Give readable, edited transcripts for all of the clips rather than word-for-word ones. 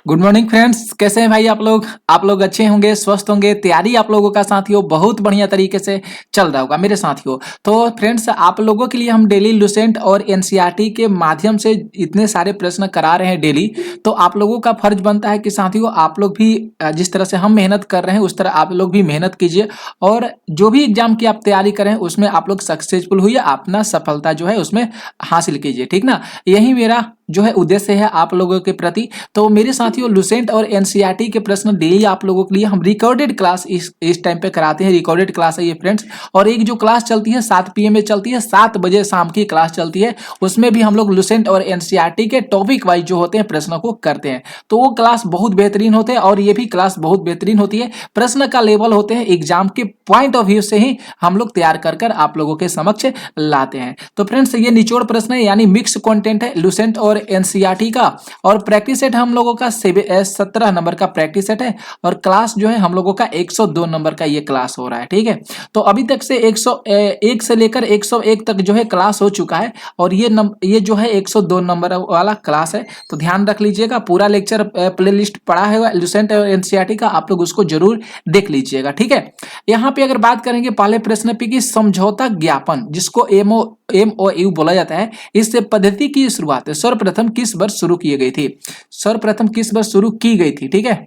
Good morning friends, कैसे हैं भाई आप लोग अच्छे होंगे, स्वस्थ होंगे। तैयारी आप लोगों का साथियों बहुत बढ़िया तरीके से चल रहा होगा मेरे साथियों। तो फ्रेंड्स, आप लोगों के लिए हम डेली लुसेंट और एनसीईआरटी के माध्यम से इतने सारे प्रश्न करा रहे हैं डेली। तो आप लोगों का फर्ज बनता है कि साथियों आप लोग भी जिस तरह से हम मेहनत कर रहे हैं उस तरह आप लोग भी मेहनत कीजिए और जो भी एग्जाम की आप तैयारी करें उसमें आप लोग सक्सेसफुल हुई, अपना सफलता जो है उसमें हासिल कीजिए, ठीक ना। यही मेरा जो है उद्देश्य है आप लोगों के प्रति। तो मेरे साथियों, लुसेंट और एनसीईआरटी के प्रश्न डेली आप लोगों के लिए हम रिकॉर्डेड क्लास इस टाइम पे कराते हैं। रिकॉर्डेड क्लास है ये फ्रेंड्स। और एक जो क्लास चलती है 7 PM में चलती है, 7 बजे शाम की क्लास चलती है। उसमें भी हम लोग लुसेंट और एनसीईआरटी के टॉपिक वाइज जो होते हैं प्रश्नों को करते हैं। तो वो क्लास बहुत बेहतरीन होते हैं और ये भी क्लास बहुत बेहतरीन होती है। प्रश्न का लेवल होते हैं एग्जाम के पॉइंट ऑफ व्यू से ही हम लोग तैयार कर कर आप लोगों के समक्ष लाते हैं। तो फ्रेंड्स, ये निचोड़ प्रश्न है यानी मिक्स कंटेंट है लुसेंट और एनसीईआरटी का। और प्रैक्टिस सेट हम लोगों का 17 नंबर का प्रैक्टिस सेट है और क्लास जो है हम लोगों का 102 नंबर का ये क्लास हो रहा है, ठीक है। तो अभी तक से 101 से लेकर 101 तक जो है क्लास हो चुका है और ये जो है 102 नंबर वाला क्लास है। तो ध्यान रख लीजिएगा, पूरा लेक्चर प्लेलिस्ट पड़ा है लुसेंट और एनसीईआरटी का, आप लोग उसको जरूर देख लीजिएगा, ठीक है। यहाँ पे अगर बात करेंगे पहले प्रश्न पे कि समझौता ज्ञापन जिसको MOU बोला जाता है, इस पद्धति की शुरुआत सर्वप्रथम किस वर्ष शुरू की गई थी? सर्वप्रथम किस वर्ष शुरू की गई थी, ठीक है।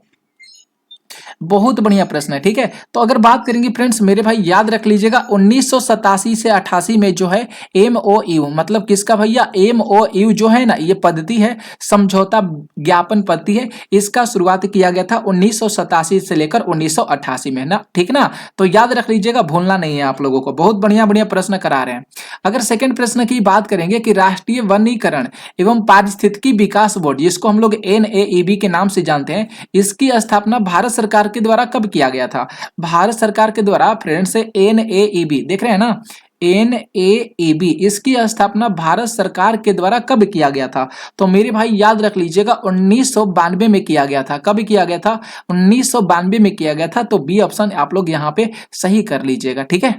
बहुत बढ़िया प्रश्न है, ठीक है। तो अगर बात करेंगे फ्रेंड्स मेरे भाई, याद रख लीजिएगा 1987 से 88 में जो है MOU मतलब किसका भैया? MOU जो है ना, ये पद्धति है, समझौता ज्ञापन पद्धति है। इसका शुरुआत किया गया था 1987 से लेकर 1988 में ना, ठीक ना। तो याद रख लीजिएगा, भूलना नहीं है आप लोगों को। बहुत बढ़िया बढ़िया प्रश्न करा रहे हैं। अगर सेकंड प्रश्न की बात करेंगे कि राष्ट्रीय वनीकरण एवं पारिस्थितिकी विकास बोर्ड जिसको हम लोग NAEB के नाम से जानते हैं, इसकी स्थापना भारत सरकार के द्वारा कब किया गया था? भारत सरकार के द्वारा फ्रेंड्स NAEB देख रहे हैं ना, NAEB इसकी स्थापना भारत सरकार के द्वारा कब किया गया था? तो मेरे भाई याद रख लीजिएगा 1992 में किया गया था। कब किया गया था? 1992 में किया गया था। तो बी ऑप्शन आप लोग यहाँ पे सही कर लीजिएगा, ठीक है।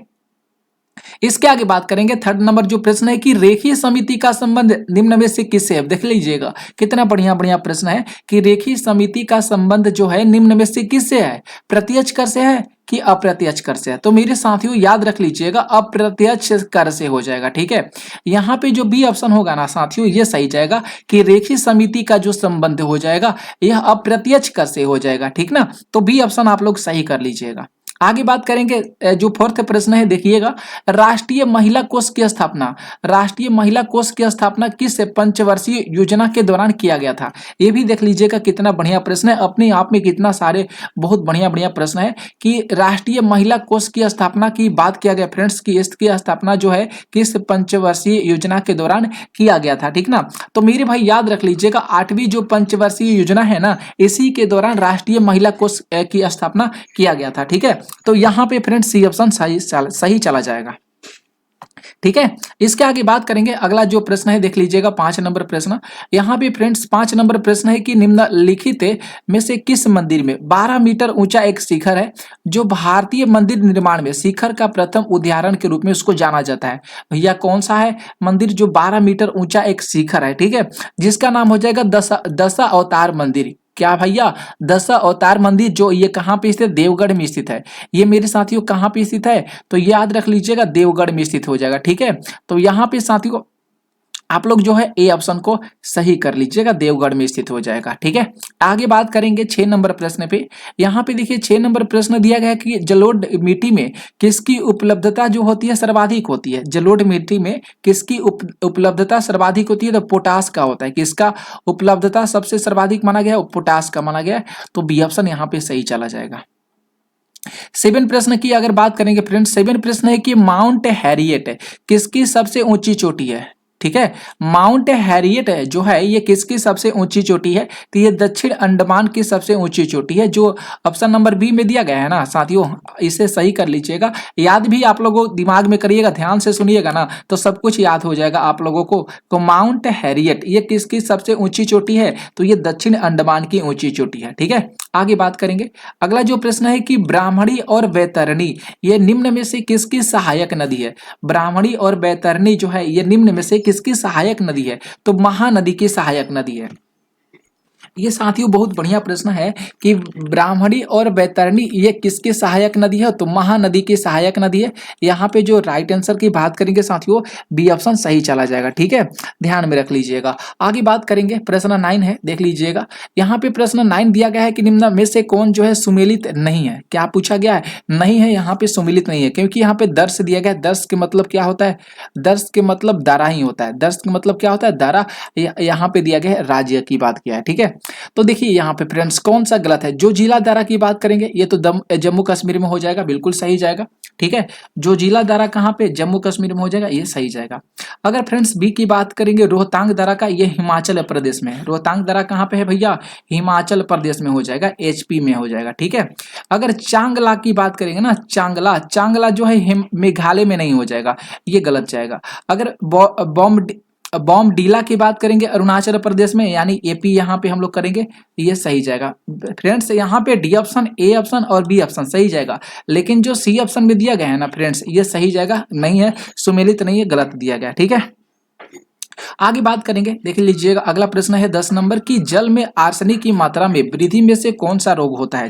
इसके आगे बात करेंगे थर्ड नंबर जो प्रश्न है कि रेखीय समिति का संबंध निम्न में से किससे है? देख लीजिएगा कितना बढ़िया बढ़िया प्रश्न है कि रेखीय समिति का संबंध जो है निम्न में से किससे है? प्रत्यक्ष कर से है कि अप्रत्यक्ष कर से है? तो मेरे साथियों याद रख लीजिएगा अप्रत्यक्ष कर से हो जाएगा, ठीक है। यहाँ पे जो बी ऑप्शन होगा ना साथियों, ये सही जाएगा कि रेखीय समिति का जो संबंध हो जाएगा यह अप्रत्यक्ष कर से हो जाएगा, ठीक ना। तो बी ऑप्शन आप लोग सही कर लीजिएगा। आगे बात करेंगे जो फोर्थ प्रश्न है, देखिएगा राष्ट्रीय महिला कोष की स्थापना, राष्ट्रीय महिला कोष की स्थापना किस पंचवर्षीय योजना के दौरान किया गया था? ये भी देख लीजिएगा कितना बढ़िया प्रश्न है, अपने आप में कितना सारे बहुत बढ़िया बढ़िया प्रश्न है कि राष्ट्रीय महिला कोष की स्थापना की बात किया गया फ्रेंड्स की इसकी स्थापना जो है किस पंचवर्षीय योजना के दौरान किया गया था, ठीक ना। तो मेरे भाई याद रख लीजिएगा 8वीं जो पंचवर्षीय योजना है ना, इसी के दौरान राष्ट्रीय महिला कोष की स्थापना किया गया था, ठीक है। तो यहां पे फ्रेंड्स सी ऑप्शन सही चला जाएगा, ठीक है। इसके आगे बात करेंगे अगला जो प्रश्न है, देख लीजिएगा 5 नंबर प्रश्न। यहाँ पे फ्रेंड्स 5 नंबर प्रश्न है कि निम्नलिखित में से किस मंदिर में 12 मीटर ऊंचा एक शिखर है जो भारतीय मंदिर निर्माण में शिखर का प्रथम उदाहरण के रूप में उसको जाना जाता है? भैया कौन सा है मंदिर जो 12 मीटर ऊंचा एक शिखर है, ठीक है, जिसका नाम हो जाएगा दशा अवतार मंदिर। क्या भैया? दशा अवतार मंदिर जो ये कहाँ पे स्थित है? देवगढ़ में स्थित है। ये मेरे साथियों कहाँ पे स्थित है? तो याद रख लीजिएगा देवगढ़ में स्थित हो जाएगा, ठीक है। तो यहाँ पे साथियों आप लोग जो है ए ऑप्शन को सही कर लीजिएगा, देवगढ़ में स्थित हो जाएगा, ठीक है। आगे बात करेंगे 6 नंबर प्रश्न पे। यहाँ पे देखिए 6 नंबर प्रश्न दिया गया है कि जलोढ़ मिट्टी में किसकी उपलब्धता जो होती है सर्वाधिक होती है? जलोढ़ मिट्टी में किसकी उपलब्धता सर्वाधिक होती है? तो पोटास का होता है। किसका उपलब्धता सबसे सर्वाधिक माना गया है? पोटास का माना गया है। तो बी ऑप्शन यहाँ पे सही चला जाएगा। 7 प्रश्न की अगर बात करेंगे फ्रेंड्स, 7 प्रश्न है कि माउंट हैरियट किसकी सबसे ऊंची चोटी है? ठीक है, माउंट हैरियट जो है ये किसकी सबसे ऊंची चोटी है? तो ये दक्षिण अंडमान की सबसे ऊंची चोटी है, जो ऑप्शन नंबर बी में दिया गया है ना साथियों, इसे सही कर लीजिएगा। याद भी आप लोगों दिमाग में करिएगा, ध्यान से सुनिएगा ना तो सब कुछ याद हो जाएगा आप लोगों को। तो माउंट हैरियट ये किसकी सबसे ऊंची चोटी है? तो ये दक्षिण अंडमान की ऊंची चोटी है, ठीक है। आगे बात करेंगे अगला जो प्रश्न है कि ब्राह्मणी और बैतरणी ये निम्न में से किसकी सहायक नदी है? ब्राह्मणी और बैतरणी जो है ये निम्न में से किसकी सहायक नदी है? तो महानदी की सहायक नदी है। ये साथियों बहुत बढ़िया प्रश्न है कि ब्राह्मणी और बैतरणी ये किसकी सहायक नदी है, तो महानदी की सहायक नदी है। यहाँ पे जो राइट आंसर की बात करेंगे साथियों, बी ऑप्शन सही चला जाएगा, ठीक है, ध्यान में रख लीजिएगा। आगे बात करेंगे, प्रश्न 9 है, देख लीजिएगा। यहाँ पे प्रश्न 9 दिया गया है कि निम्न में से कौन जो है सुमेलित नहीं है। क्या पूछा गया है, नहीं है, यहाँ पे सुमेलित नहीं है, क्योंकि यहाँ पे दर्श दिया गया है। दर्श के मतलब क्या होता है, दर्श के मतलब धारा ही होता है, दर्श के मतलब क्या होता है, धारा। यहाँ पे दिया गया है राज्य की बात किया है, ठीक है। तो देखिए यहाँ पे फ्रेंड्स कौन सा गलत है, जो जिला दारा की बात करेंगे ये तो जम्मू कश्मीर में हो जाएगा, बिल्कुल सही जाएगा, ठीक है। जो जिला दारा कहाँ पे, जम्मू कश्मीर में हो जाएगा, ये सही जाएगा। अगर फ्रेंड्स बी की बात करेंगे, रोहतांग दर्रा का, ये हिमाचल प्रदेश में है। रोहतांग दर्रा कहाँ पे है भैया, हिमाचल प्रदेश में हो जाएगा, एचपी में हो जाएगा, ठीक है। अगर चांगला की बात करेंगे ना, चांगला, चांगला जो है मेघालय में नहीं हो जाएगा, ये गलत जाएगा। अगर बॉमडीला की बात करेंगे अरुणाचल प्रदेश में, यानी एपी यहाँ पे हम लोग करेंगे, ये सही जाएगा। फ्रेंड्स यहाँ पे डी ऑप्शन, ए ऑप्शन और बी ऑप्शन सही जाएगा, लेकिन जो सी ऑप्शन में दिया गया है ना फ्रेंड्स, ये सही जाएगा नहीं है, सुमेलित नहीं है, गलत दिया गया, ठीक है। आगे बात करेंगे, देख लीजिएगा। अगला प्रश्न है 10 नंबर की, जल में आर्सेनिक की मात्रा में वृद्धि में से कौन सा रोग होता है।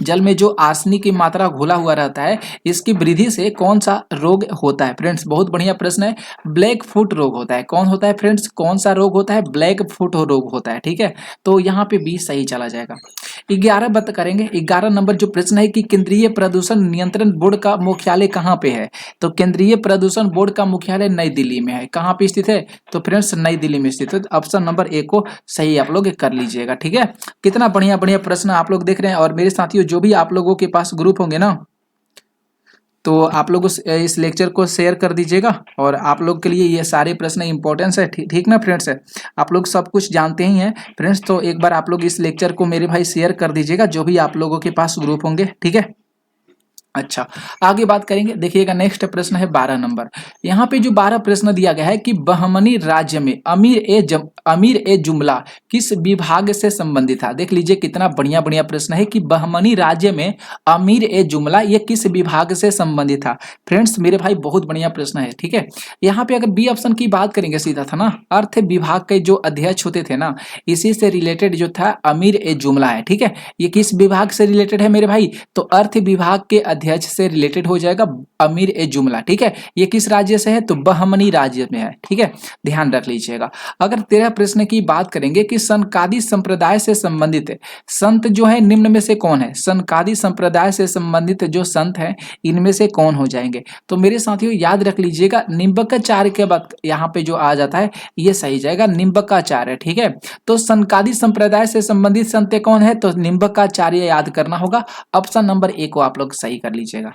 जल में जो आर्सेनिक की मात्रा घुला हुआ रहता है, इसकी वृद्धि से कौन सा रोग होता है। फ्रेंड्स बहुत बढ़िया प्रश्न है, ब्लैक फुट रोग होता है। कौन होता है फ्रेंड्स, कौन सा रोग होता है, ब्लैक फुट रोग होता है, ठीक है। तो यहाँ पे बी सही चला जाएगा। 11 बात करेंगे, 11 नंबर जो प्रश्न है कि केंद्रीय प्रदूषण नियंत्रण बोर्ड का मुख्यालय कहाँ पे है। तो केंद्रीय प्रदूषण बोर्ड का मुख्यालय नई दिल्ली में है। कहाँ पे स्थित है, तो फ्रेंड्स नई दिल्ली में स्थित है। ऑप्शन नंबर ए को सही आप लोग कर लीजिएगा, ठीक है। कितना बढ़िया बढ़िया प्रश्न आप लोग देख रहे हैं। और मेरे साथियों जो भी आप लोगों के पास ग्रुप होंगे ना, तो आप लोग इस लेक्चर को शेयर कर दीजिएगा, और आप लोग के लिए ये सारे प्रश्न इंपॉर्टेंस है, ठीक ना फ्रेंड्स है। आप लोग सब कुछ जानते ही हैं फ्रेंड्स, तो एक बार आप लोग इस लेक्चर को मेरे भाई शेयर कर दीजिएगा, जो भी आप लोगों के पास ग्रुप होंगे, ठीक है। अच्छा, आगे बात करेंगे, देखिएगा नेक्स्ट प्रश्न है 12 नंबर। यहाँ पे जो 12 प्रश्न दिया गया है कि बहमनी राज्य में अमीर ए जुमला किस विभाग से संबंधित था। देख लीजिए कितना बढ़िया बढ़िया प्रश्न है कि बहमनी राज्य में अमीर ए जुमला ये किस विभाग से संबंधित था। फ्रेंड्स मेरे भाई बहुत बढ़िया प्रश्न है, ठीक है। यहाँ पे अगर बी ऑप्शन की बात करेंगे, सीधा था ना, अर्थ विभाग के जो अध्यक्ष होते थे ना, इसी से रिलेटेड जो था अमीर ए जुमला है, ठीक है। ये किस विभाग से रिलेटेड है मेरे भाई, तो अर्थ विभाग के अध्यक्ष से रिलेटेड हो जाएगा अमीर ए जुमला, ठीक है। ये किस राज्य से है, तो बहमनी राज्य में है, ठीक है, ध्यान रख लीजिएगा। अगर 13 प्रश्न की बात करेंगे कि सनकादी संप्रदाय से संबंधित संत जो है निम्न में से कौन है। सनकादी संप्रदाय से संबंधित जो संत है, इनमें से कौन हो जाएंगे। तो मेरे साथियों याद रख लीजिएगा, निम्बकाचार्य के बाद यहाँ पे जो आ जाता है, ये सही जाएगा, निम्बकाचार्य, ठीक है। तो सनकादी संप्रदाय से संबंधित संत कौन है, तो निम्बकाचार्य याद करना होगा। ऑप्शन नंबर ए को आप लोग सही कर लीजिएगा।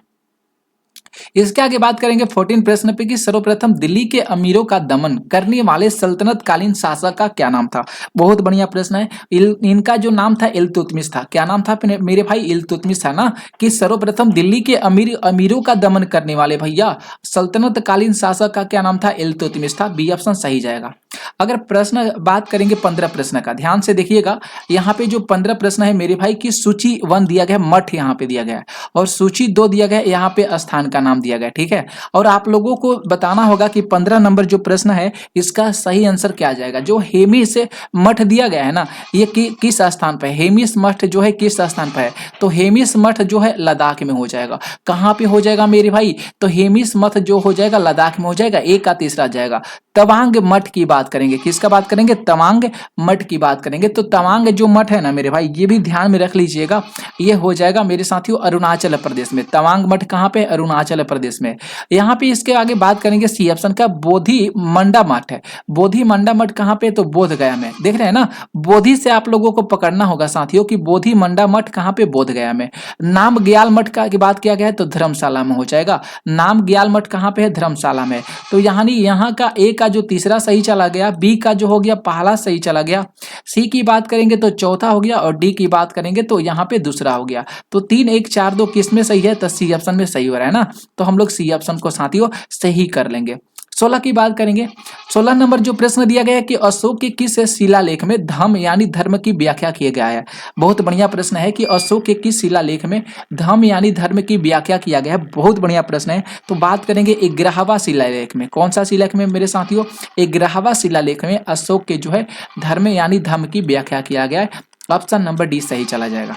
इसके आगे बात करेंगे 14 प्रश्न पे कि सर्वप्रथम दिल्ली के अमीरों का दमन करने वाले सल्तनत कालीन शासक का क्या नाम था। बहुत बढ़िया प्रश्न है। इनका जो नाम था इल्तुतमिश था। क्या नाम था मेरे भाई, इल्तुतमिश था ना। कि सर्वप्रथम दिल्ली के अमीरों का दमन करने वाले भैया सल्तनत कालीन शासक का क्या नाम था, इल्तुतमिश था। बी ऑप्शन सही जाएगा। अगर प्रश्न बात करेंगे 15 प्रश्न का, ध्यान से देखिएगा। यहाँ पे जो 15 प्रश्न है मेरे भाई की सूची 1 दिया गया, मठ यहाँ पे दिया गया है, और सूची 2 दिया गया, यहाँ पे स्थान का नाम दिया गया, ठीक है। और आप लोगों को बताना होगा कि 15 नंबर जो प्रश्न है इसका सही आंसर क्या जाएगा। जो हेमिस मठ दिया गया है ना, ये किस स्थान पर है, हेमिस मठ जो है किस स्थान पर है, तो हेमिस मठ जो है लद्दाख में हो जाएगा। कहाँ पे हो जाएगा मेरे भाई, तो हेमिस मठ जो हो जाएगा लद्दाख में हो जाएगा। एक का तीसरा जाएगा। तवांग मठ की बात करेंगे, किसका बात करेंगे, तवांग मठ की बात करेंगे। तो तवांग जो मठ है ना मेरे भाई, ये भी ध्यान में रख लीजिएगा, ये हो जाएगा मेरे साथियों अरुणाचल प्रदेश में। तवांग मठ कहाँ पे, अरुणाचल प्रदेश में। यहाँ पे इसके आगे बात करेंगे सी ऑप्शन का, बोधि मंडा मठ है। बोधि मंडा मठ कहाँ पे, तो बोध गया में। देख रहे हैं ना, बोधि से आप लोगों को पकड़ना होगा साथियों कि बोधि मंडा मठ कहाँ पे, बोध गया में। नाम ग्याल मठ का की बात किया गया है, तो धर्मशाला में हो जाएगा। नाम ग्याल मठ कहाँ पे है, धर्मशाला में। तो यहाँ का ए का जो तीसरा सही चला गया, बी का जो हो गया पहला सही चला गया, सी की बात करेंगे तो चौथा हो गया, और डी की बात करेंगे तो यहाँ पे दूसरा हो गया। तो 3 1 4 2 किस में सही है, तो सी ऑप्शन में सही हो रहा है ना। तो हम लोग सी ऑप्शन को साथियों सही कर लेंगे। 16 की बात करेंगे। 16 नंबर जो प्रश्न दिया गया है कि अशोक के किस शिलालेख में धम्म यानी धर्म की व्याख्या किया गया है। बहुत बढ़िया प्रश्न है कि अशोक के किस शिलालेख में धम्म यानी धर्म की व्याख्या किया गया है। बहुत बढ़िया प्रश्न है। तो बात करेंगे 11वां शिलालेख में। कौन सा शिलालेख में मेरे साथियों? 11वां शिलालेख में अशोक के जो है धर्म यानी धम्म की व्याख्या किया गया है। ऑप्शन नंबर डी सही चला जाएगा।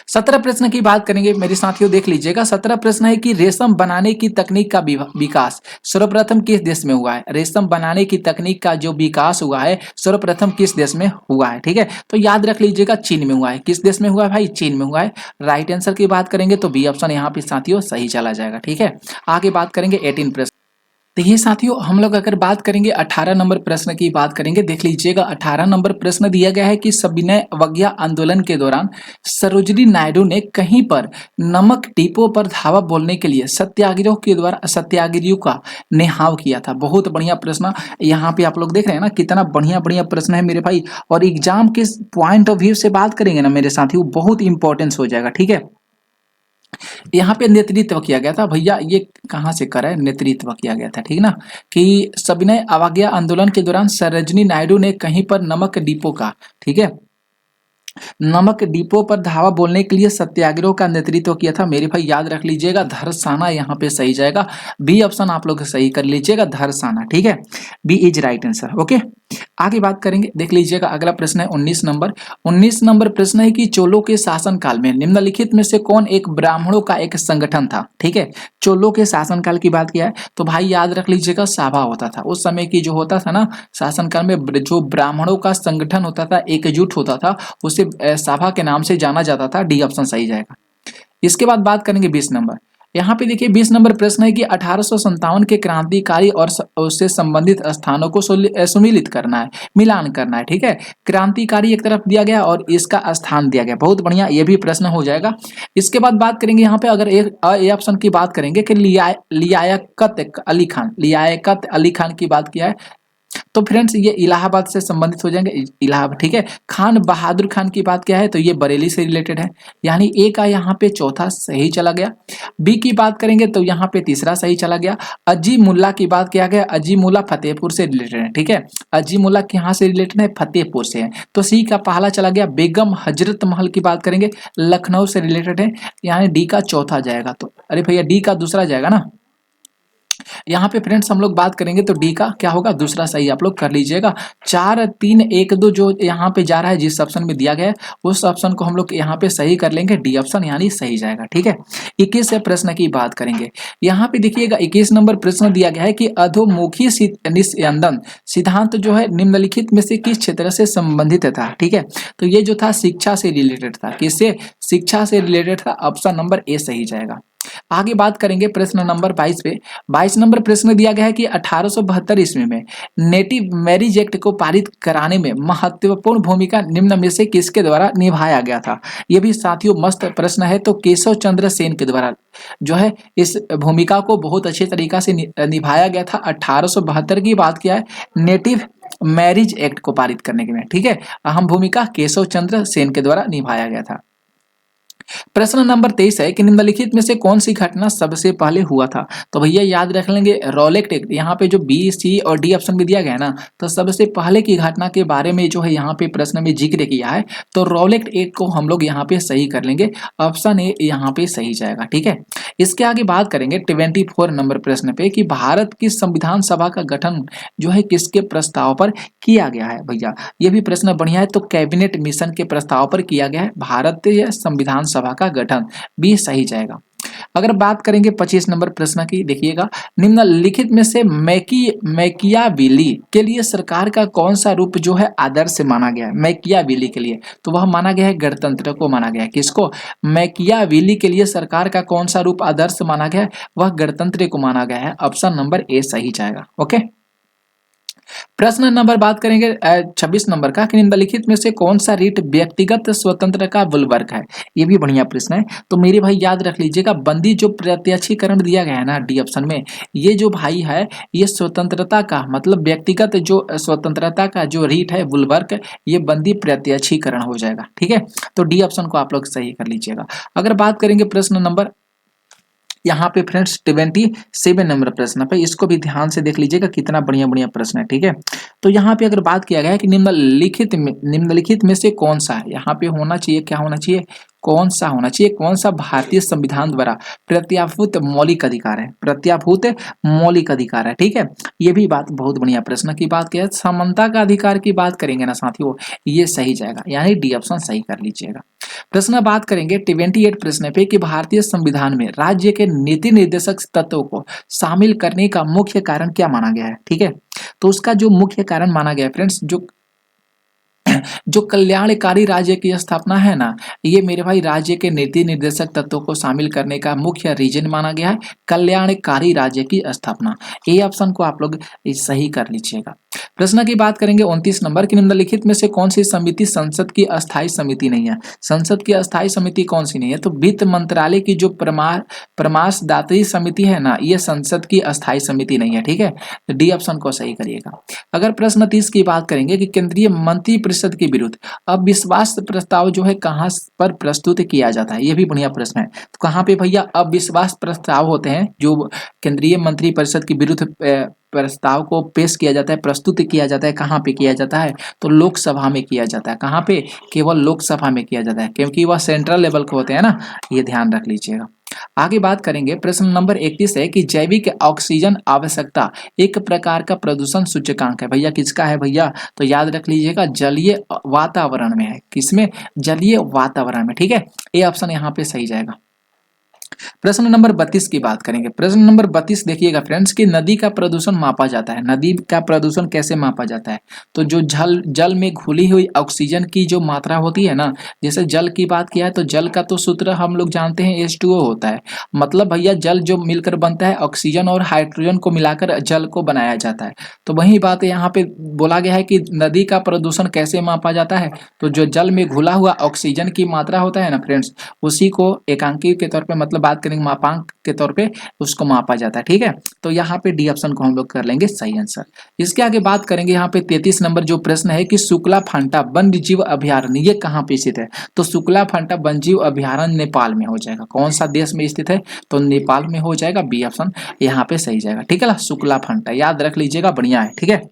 17 प्रश्न की बात करेंगे मेरे साथियों, देख लीजिएगा। 17 प्रश्न है कि रेशम बनाने की तकनीक का विकास सर्वप्रथम किस देश में हुआ है। रेशम बनाने की तकनीक का जो विकास हुआ है सर्वप्रथम किस देश में हुआ है, ठीक है। तो याद रख लीजिएगा चीन में हुआ है। किस देश में हुआ है भाई? चीन में हुआ है। राइट आंसर की बात करेंगे तो बी ऑप्शन यहाँ पे साथियों सही चला जाएगा, ठीक है। आगे बात करेंगे 18 प्रश्न। तो ये साथियों हम लोग अगर बात करेंगे 18 नंबर प्रश्न की बात करेंगे। देख लीजिएगा 18 नंबर प्रश्न दिया गया है कि सविनय अवज्ञा आंदोलन के दौरान सरोजिनी नायडू ने कहीं पर नमक डिपो पर धावा बोलने के लिए सत्याग्रह के द्वारा सत्याग्रह का नेहाव किया था। बहुत बढ़िया प्रश्न यहाँ पे आप लोग देख रहे हैं ना, कितना बढ़िया बढ़िया प्रश्न है मेरे भाई। और एग्जाम के पॉइंट ऑफ व्यू से बात करेंगे ना मेरे साथियों, बहुत इंपॉर्टेंस हो जाएगा, ठीक है। यहाँ पे नेतृत्व किया गया था भैया, ये कहाँ से करा है? नेतृत्व किया गया था, ठीक ना। कि सविनय अवज्ञा आंदोलन के दौरान सरोजिनी नायडू ने कहीं पर नमक डिपो का, ठीक है, नमक डिपो पर धावा बोलने के लिए सत्याग्रह का नेतृत्व किया था। मेरे भाई याद रख लीजिएगा धरसाना यहाँ पे सही जाएगा। बी ऑप्शन आप लोग सही कर लीजिएगा, धरसाना, ठीक है। B is right answer, okay. आगे बात करेंगे, देख लीजिएगा अगला प्रश्न है 19 नंबर। 19 नंबर प्रश्न है कि चोलों के शासनकाल में निम्नलिखित में से कौन एक ब्राह्मणों का एक संगठन था, ठीक है। चोलों के शासनकाल की बात किया है तो भाई याद रख लीजिएगा सभा होता था उस समय की, जो होता था ना शासनकाल में, जो ब्राह्मणों का संगठन होता था, एकजुट होता था, उसे सभा के नाम से जाना जाता था। डी ऑप्शन सही जाएगा। इसके बाद बात करेंगे 20 नंबर। यहाँ पे देखिए 20 नंबर प्रश्न है कि 1857 के क्रांतिकारी और उससे संबंधित स्थानों को सुमिलित करना है, मिलान करना है, ठीक है। क्रांतिकारी एक तरफ दिया गया और इसका स्थान दिया गया। बहुत बढ़िया, ये भी प्रश्न हो जाएगा। इसके बाद बात करेंगे यहाँ पे अगर ए ऑप्शन की बात करेंगे कि लियाकत अली खान की बात किया है तो फ्रेंड्स ये इलाहाबाद से संबंधित हो जाएंगे, इलाहाबाद, ठीक है। खान बहादुर खान की बात क्या है तो ये बरेली से रिलेटेड है, यानी ए का यहाँ पे चौथा सही चला गया। बी की बात करेंगे तो यहाँ पे तीसरा सही चला गया। अजी मुल्ला की बात किया गया, अजी मुल्ला फतेहपुर से रिलेटेड है, ठीक है। अजी मुल्ला यहाँ से रिलेटेड है, फतेहपुर से है, तो सी का पहला चला गया। बेगम हजरत महल की बात करेंगे, लखनऊ से रिलेटेड है, यानी डी का चौथा जाएगा। तो अरे भैया डी का दूसरा जाएगा ना। यहाँ पे फ्रेंड्स हम लोग बात करेंगे तो डी का क्या होगा? दूसरा सही आप लोग कर लीजिएगा। 4 3 1 2 जो यहाँ पे जा रहा है, जिस ऑप्शन में दिया गया है उस ऑप्शन को हम लोग यहाँ पे सही कर लेंगे, डी ऑप्शन यानी सही जाएगा, ठीक है। 21 प्रश्न की बात करेंगे। यहाँ पे देखिएगा 21 नंबर प्रश्न दिया गया है कि अधोमुखी निस्यंदन सिद्धांत जो है निम्नलिखित में से किस क्षेत्र से संबंधित था, ठीक है। तो ये जो था शिक्षा से रिलेटेड था, किससे? शिक्षा से रिलेटेड था। ऑप्शन नंबर ए सही जाएगा। आगे बात करेंगे प्रश्न नंबर 22 पे। 22 नंबर प्रश्न दिया गया है कि 1872 ईस्वी में नेटिव मैरिज एक्ट को पारित कराने में महत्वपूर्ण भूमिका निम्न में से किसके द्वारा निभाया गया था। ये भी साथियों मस्त प्रश्न है। तो केशव चंद्र सेन के द्वारा जो है इस भूमिका को बहुत अच्छे तरीका से निभाया गया था। 1872 की बात किया है, नेटिव मैरिज एक्ट को पारित करने के में, ठीक है। अहम भूमिका केशव चंद्र सेन के द्वारा निभाया गया था। प्रश्न नंबर 23 है कि निम्नलिखित में से कौन सी घटना सबसे पहले हुआ था। तो भैया याद रख लेंगे रॉलेट एक्ट। यहाँ पे जो बी सी और डी ऑप्शन में दिया गया है ना, तो सबसे पहले की घटना के बारे में जो है यहाँ पे प्रश्न में जिक्र किया है, तो रॉलेट एक्ट को हम लोग यहाँ पे सही कर लेंगे। ऑप्शन ए यहाँ पे सही जाएगा, ठीक है। इसके आगे बात करेंगे 24 नंबर प्रश्न पे कि भारत की संविधान सभा का गठन जो है किसके प्रस्ताव पर किया गया है। भैया ये भी प्रश्न बढ़िया है। तो कैबिनेट मिशन के प्रस्ताव पर किया गया है भारतीय संविधान सभा का गठन, भी सही जाएगा। अगर बात करेंगे 25 नंबर प्रश्न की, देखिएगा निम्नलिखित में से मैकियावेली के लिए सरकार का कौन सा रूप जो है आदर्श माना गया है। मैकियावेली के लिए तो वह माना गया है गणतंत्र को माना गया है। किसको? मैकियावेली के लिए सरकार का कौन सा रूप आदर्श माना गया है? वह गणतंत्र को माना गया है। ऑप्शन नंबर ए सही जाएगा, ओके। प्रश्न नंबर बात करेंगे 26 नंबर का कि निम्नलिखित में से कौन सा रीट व्यक्तिगत स्वतंत्र का बुलवर्क है। ये भी बढ़िया प्रश्न है। तो मेरे भाई याद रख लीजिएगा, बंदी जो प्रत्यक्षीकरण दिया गया है ना डी ऑप्शन में, ये जो भाई है ये स्वतंत्रता का मतलब व्यक्तिगत जो स्वतंत्रता का जो रीट है बुलवर्क, ये बंदी प्रत्यक्षीकरण हो जाएगा, ठीक है। तो डी ऑप्शन को आप लोग सही कर लीजिएगा। अगर बात करेंगे प्रश्न नंबर यहाँ पे फ्रेंड्स 27 नंबर प्रश्न पे इसको भी ध्यान से देख लीजिएगा, कितना बढ़िया बढ़िया प्रश्न है। ठीक है, तो यहाँ पे अगर बात किया गया है कि निम्नलिखित में से कौन सा है, यहाँ पे होना चाहिए, क्या होना चाहिए, कौन सा होना चाहिए, कौन सा भारतीय संविधान द्वारा प्रत्याभूत मौलिक अधिकार है, प्रत्याभूत मौलिक अधिकार है। ठीक है, ये भी बात बहुत बढ़िया प्रश्न की बात किया, समानता का अधिकार की बात करेंगे ना साथियों, ये सही जाएगा, यानी डी ऑप्शन सही कर लीजिएगा। प्रश्न बात करेंगे 28 प्रश्न पे कि भारतीय संविधान में राज्य के नीति निर्देशक तत्वों को शामिल करने का मुख्य कारण क्या माना गया है। ठीक है, तो उसका जो मुख्य कारण माना गया है फ्रेंड्स, जो कल्याणकारी राज्य की स्थापना है ना, ये मेरे भाई राज्य के नीति निर्देशक तत्वों को शामिल करने का मुख्य रीजन माना गया है, कल्याणकारी राज्य की स्थापना। ये ऑप्शन को आप लोग सही कर लीजिएगा। प्रश्न की बात करेंगे 29 नंबर की, निम्नलिखित में से कौन सी समिति संसद की अस्थायी समिति नहीं है। संसद की अस्थायी समिति कौन सी नहीं है, तो वित्त मंत्रालय की जो परामर्शदात्री समिति है ना, ये संसद की अस्थायी समिति नहीं है। ठीक है, तो डी ऑप्शन को सही करिएगा। अगर प्रश्न 30 की बात करेंगे कि केंद्रीय मंत्रिपरिषद के विरुद्ध अविश्वास प्रस्ताव जो है कहाँ पर प्रस्तुत किया जाता है, ये भी बढ़िया प्रश्न है। तो कहाँ पे भैया अविश्वास प्रस्ताव होते हैं, जो केंद्रीय मंत्रिपरिषद के विरुद्ध प्रस्ताव को पेश किया जाता है, प्रस्तुत किया जाता है, कहाँ पे किया जाता है, तो लोकसभा में किया जाता है। कहाँ पे, केवल लोकसभा में किया जाता है, क्योंकि वह सेंट्रल लेवल के होते हैं ना, ये ध्यान रख लीजिएगा। आगे बात करेंगे, प्रश्न नंबर 31 है कि जैविक ऑक्सीजन आवश्यकता एक प्रकार का प्रदूषण सूचकांक है। भैया किसका है भैया, तो याद रख लीजिएगा, जलीय वातावरण में है। किसमें, जलीय वातावरण में। ठीक है, ये ऑप्शन यहाँ पे सही जाएगा। प्रश्न नंबर 32 की बात करेंगे। प्रश्न नंबर 32 देखिएगा फ्रेंड्स कि नदी का प्रदूषण मापा जाता है। नदी का प्रदूषण कैसे मापा जाता है, तो जो जल में घुली हुई ऑक्सीजन की जो मात्रा होती है ना, जैसे जल की बात किया है तो जल का तो सूत्र हम लोग जानते हैं H2O होता है। मतलब भैया जल जो मिलकर बनता है, ऑक्सीजन और हाइड्रोजन को मिलाकर जल को बनाया जाता है। तो वही बात यहाँ पे बोला गया है कि नदी का प्रदूषण कैसे मापा जाता है, तो जो जल में घुला हुआ ऑक्सीजन की मात्रा होता है ना फ्रेंड्स, उसी को एकांकी के तौर पे, मतलब बात करेंगे मापांक के तौर पे, उसको मापा जाता है। ठीक है, तो यहाँ पे डी ऑप्शन को हम लोग कर लेंगे सही आंसर। इसके आगे बात करेंगे यहाँ पे 33 नंबर जो प्रश्न है कि शुक्ला फांटा वन्य जीव अभ्यारण्य ये कहाँ पे स्थित है, तो शुक्ला फांटा वन्य जीव अभ्यारण्य नेपाल में हो जाएगा। कौन सा देश में स्थित है, तो नेपाल में हो जाएगा, बी ऑप्शन यहाँ पे सही जाएगा। ठीक है ना, शुक्ला फांटा याद रख लीजिएगा, बढ़िया है। ठीक है,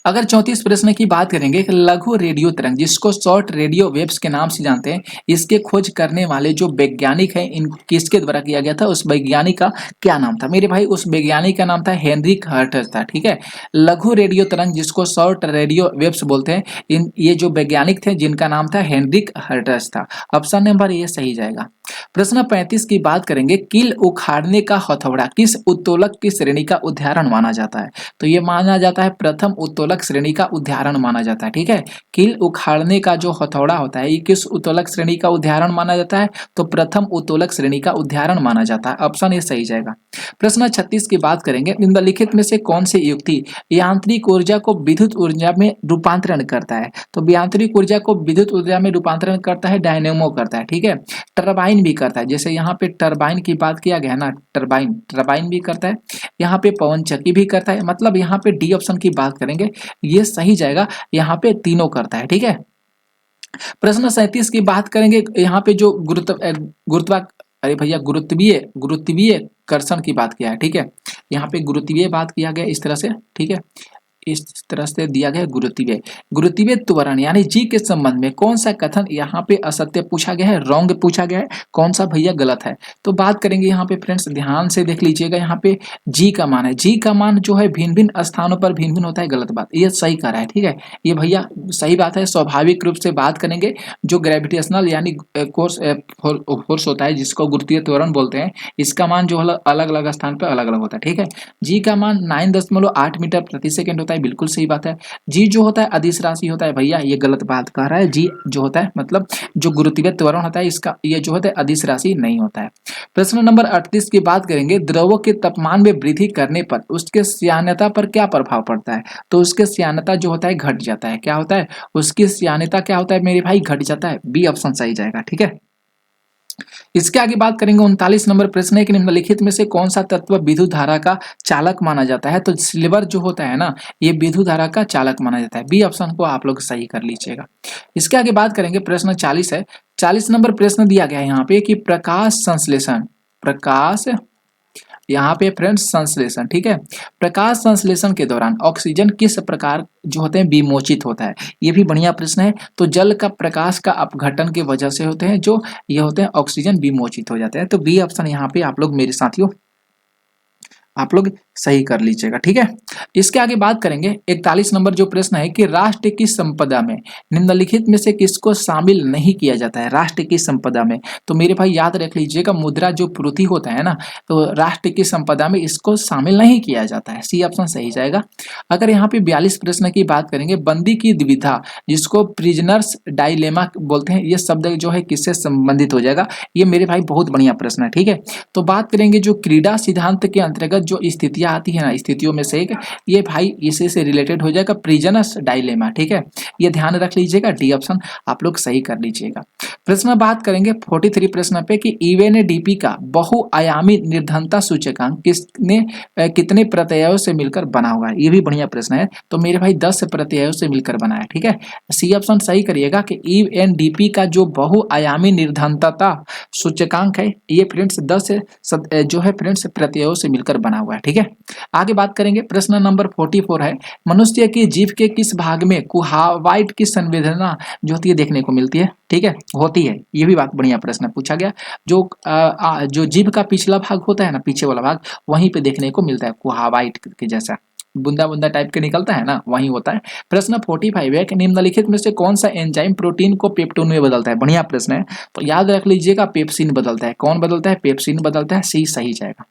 अगर 34 प्रश्न की बात करेंगे कि लघु रेडियो तरंग जिसको शॉर्ट रेडियो वेव्स के नाम से जानते हैं, इसके खोज करने वाले जो वैज्ञानिक हैं, इन किसके द्वारा किया गया था, उस वैज्ञानिक का क्या नाम था मेरे भाई, उस वैज्ञानिक का नाम था हेनरिक हर्ट्ज था। ठीक है, लघु रेडियो तरंग जिसको शॉर्ट रेडियो वेव्स बोलते हैं, इन ये जो वैज्ञानिक थे जिनका नाम था हेनरिक हर्ट्ज था। ऑप्शन नंबर ये सही जाएगा। प्रश्न 35 की बात करेंगे, कील उखाड़ने का हथौड़ा किस उत्तोलक की श्रेणी का उदाहरण माना जाता है, तो ये माना जाता है प्रथम उत्तोलक श्रेणी का उदाहरण माना जाता है। ठीक है, कील उखाड़ने का जो हथौड़ा होता है ये किस उत्तोलक श्रेणी का उदाहरण माना जाता है, तो प्रथम उत्तोलक श्रेणी का उदाहरण माना जाता है। ऑप्शन ये सही जाएगा। प्रश्न 36 की बात करेंगे, निम्नलिखित में से कौन सी युक्ति यांत्रिक ऊर्जा को विद्युत ऊर्जा में रूपांतरण करता है, तो यांत्रिक ऊर्जा को विद्युत ऊर्जा में रूपांतरण करता है, डायनेमो करता है। ठीक है, टरबाइन भी करता है, जैसे यहाँ पे टरबाइन की बात किया गया ना, टरबाइन भी करता है, यहाँ पे पवन चक्की भी करता है। मतलब यहाँ पे डी ऑप्शन की बात करेंगे, ये सही जाएगा, यहाँ पे तीनों करता है। ठीक है, प्रश्न 37 की बात करेंगे, यहाँ पे जो गुरुत्वा अरे भैया गुरुत्वीय कर्षण की बात किया है। ठीक है, यहाँ पे गुरुत्वीय बात किया गया इस तरह से। ठीक है, इस तरह से दिया गया गुरुत्वीय त्वरण यानी जी के संबंध में कौन सा कथन यहाँ पे असत्य पूछा गया है, रॉन्ग पूछा गया है, कौन सा भैया गलत है, तो बात करेंगे यहाँ पे फ्रेंड्स, ध्यान से देख लीजिएगा। यहाँ पे जी का मान है, जी का मान जो है भिन्न भिन्न स्थानों पर भिन्न भिन्न होता है, गलत बात, ये सही कह रहा है। ठीक है, ये भैया सही बात है। स्वाभाविक रूप से बात करेंगे, जो ग्रेविटेशनल यानी फोर्स होता है जिसको गुरुत्वीय त्वरण बोलते हैं, इसका मान जो अलग अलग स्थान पर अलग अलग होता है। ठीक है, जी का मान 9.8 मीटर प्रति सेकेंड होता है, बिल्कुल सही बात है। जी जो होता है अदिश राशि होता है, भैया ये गलत बात कह रहा है। जी जो होता है मतलब जो गुरुत्वीय त्वरण होता है, इसका ये जो होता है अदिश राशि नहीं होता है। प्रश्न नंबर 38 की बात करेंगे, द्रवों के तापमान में वृद्धि करने पर उसके श्यानता पर क्या प्रभाव पड़ता है, तो उसके श्यानता जो होता है घट जाता है। क्या होता है, उसकी श्यानता क्या होता है मेरे भाई, घट जाता है, बी ऑप्शन सही जाएगा। ठीक है, इसके आगे बात करेंगे 39 नंबर प्रश्न है कि निम्नलिखित में से कौन सा तत्व विद्युत धारा का चालक माना जाता है, तो सिल्वर जो होता है ना, ये विद्युत धारा का चालक माना जाता है। बी ऑप्शन को आप लोग सही कर लीजिएगा। इसके आगे बात करेंगे, प्रश्न 40 है। 40 नंबर प्रश्न दिया गया है यहाँ पे कि प्रकाश संश्लेषण प्रकाश, यहाँ पे फ्रेंड्स संश्लेषण, ठीक है, प्रकाश संश्लेषण के दौरान ऑक्सीजन किस प्रकार जो होते हैं विमोचित होता है, ये भी बढ़िया प्रश्न है। तो जल का प्रकाश का अपघटन की वजह से होते हैं जो ये होते हैं ऑक्सीजन विमोचित हो जाते हैं। तो बी ऑप्शन यहाँ पे आप लोग मेरे साथियों आप लोग सही कर लीजिएगा, ठीक है। इसके आगे बात करेंगे 41 नंबर जो प्रश्न है कि राष्ट्र की संपदा में निम्नलिखित में से किसको शामिल नहीं किया जाता है, राष्ट्र की संपदा में। तो मेरे भाई याद रख लीजिएगा मुद्रा जो पूर्ति होता है ना, तो राष्ट्र की संपदा में इसको शामिल नहीं किया जाता है, सी ऑप्शन सही जाएगा। अगर यहाँ पे 42 प्रश्न की बात करेंगे, बंदी की द्विधा जिसको प्रिजनर्स डायलेमा बोलते हैं, ये शब्द जो है किससे संबंधित हो जाएगा, ये मेरे भाई बहुत बढ़िया प्रश्न है, ठीक है। तो बात करेंगे जो क्रीड़ा सिद्धांत के अंतर्गत जो स्थितियां आती है ना, स्थितियों में से एक ये भाई इसी से रिलेटेड हो जाएगा, प्रिजनर्स डायलेमा, ठीक है, ये ध्यान रख लीजिएगा, डी ऑप्शन आप लोग सही कर लीजिएगा। प्रश्न बात करेंगे 43 प्रश्न पे कि ईएनडीपी का बहुआयामी निर्धनता सूचकांक कितने प्रत्ययों से मिलकर बना हुआ है, ये भी बढ़िया प्रश्न है। तो मेरे भाई 10 प्रत्ययों से मिलकर बना है, ठीक है, सी ऑप्शन सही करिएगा कि ईएनडीपी का जो बहुआयामी निर्धनता सूचकांक है ये फ्रेंड्स 10 जो है फ्रेंड्स प्रत्ययों से मिलकर बना हुआ है, ठीक है। आगे बात करेंगे प्रश्न नंबर 44 है, मनुष्य की जीभ के किस भाग में कुहावाइट की संवेदना जो होती है देखने को मिलती है, ठीक है, होती है, ये भी बात बढ़िया प्रश्न पूछा गया। जो जीभ का पिछला भाग होता है ना, पीछे वाला भाग, वहीं पे देखने को मिलता है कुहावाइट के जैसा बुंदा बुंदा टाइप के निकलता है ना, वही होता है। प्रश्न 45 है कि निम्नलिखित में से कौन सा एंजाइम प्रोटीन को पेप्टोन में बदलता है, बढ़िया प्रश्न है। तो याद रख लीजिएगा पेप्सिन बदलता है, कौन बदलता है, पेप्सिन बदलता है, सी सही जाएगा।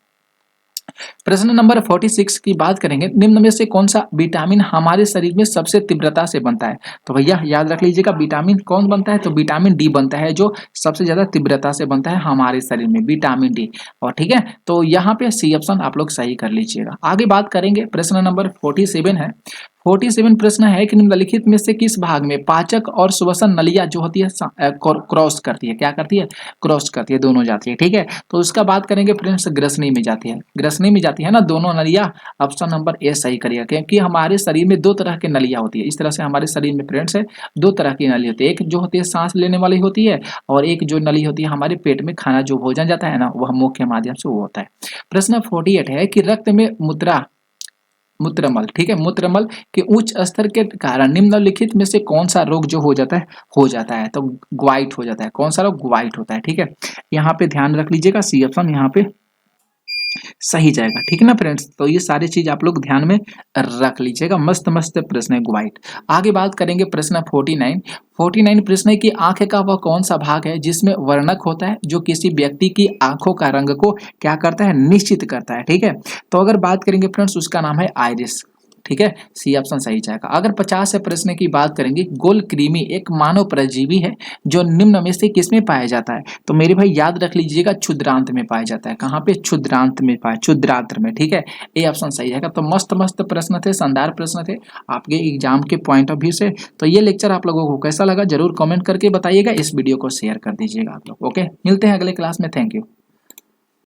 प्रश्न नंबर 46 की बात करेंगे, निम्न में से कौन सा विटामिन हमारे शरीर में सबसे तीव्रता से बनता है। तो भैया याद रख लीजिएगा विटामिन कौन बनता है, तो विटामिन डी बनता है जो सबसे ज्यादा तीव्रता से बनता है हमारे शरीर में, विटामिन डी। और ठीक है, तो यहाँ पे सी ऑप्शन आप लोग सही कर लीजिएगा। आगे बात करेंगे प्रश्न नंबर 47 है, 47 प्रश्न है कि निम्नलिखित में से किस भाग में पाचक और श्वसन नलियां जो होती है क्रॉस करती है, क्या करती है, क्रॉस करती है, दोनों जाती है, ठीक है। तो उसका बात करेंगे फ्रेंड्स ग्रसनी में जाती है, ग्रसनी में जाती है ना दोनों नलियां, ऑप्शन नंबर ए सही करिएगा, क्योंकि हमारे शरीर में दो तरह की नलियां होती है। इस तरह से हमारे शरीर में फ्रेंड्स है दो तरह की नली होती है, एक जो होती है सांस लेने वाली होती है और एक जो नली होती है हमारे पेट में खाना जो भोजन जाता है ना, वह मुख के माध्यम से वो होता है। प्रश्न 48 है कि रक्त में मूत्रमल, ठीक है, मूत्रमल के उच्च स्तर के कारण निम्नलिखित में से कौन सा रोग जो हो जाता है, तो ग्वाइट हो जाता है, कौन सा रोग, ग्वाइट होता है, ठीक है। यहाँ पे ध्यान रख लीजिएगा, सी ऑप्शन यहाँ पे सही जाएगा, ठीक है ना फ्रेंड्स। तो ये सारी चीज आप लोग ध्यान में रख लीजिएगा, मस्त मस्त प्रश्न है ग्वाइट। आगे बात करेंगे प्रश्न 49 प्रश्न है कि आंख का वह कौन सा भाग है जिसमें वर्णक होता है जो किसी व्यक्ति की आंखों का रंग को क्या करता है, निश्चित करता है, ठीक है। तो अगर बात करेंगे फ्रेंड्स उसका नाम है आइरिस, ठीक है, सी ऑप्शन सही जाएगा। अगर 50 प्रश्न की बात करेंगे, गोल कृमि एक मानव परजीवी है जो निम्न में से किसमें पाया जाता है, तो मेरे भाई याद रख लीजिएगा क्षुद्रांत में पाया जाता है, कहाँ पे, क्षुद्रांत में पाया, क्षुद्रांत में, ठीक है, ए ऑप्शन सही जाएगा। तो मस्त मस्त प्रश्न थे, शानदार प्रश्न थे आपके एग्जाम के पॉइंट ऑफ व्यू से। तो ये लेक्चर आप लोगों को कैसा लगा जरूर कमेंट करके बताइएगा, इस वीडियो को शेयर कर दीजिएगा आप लोग। ओके, मिलते हैं अगले क्लास में, थैंक यू।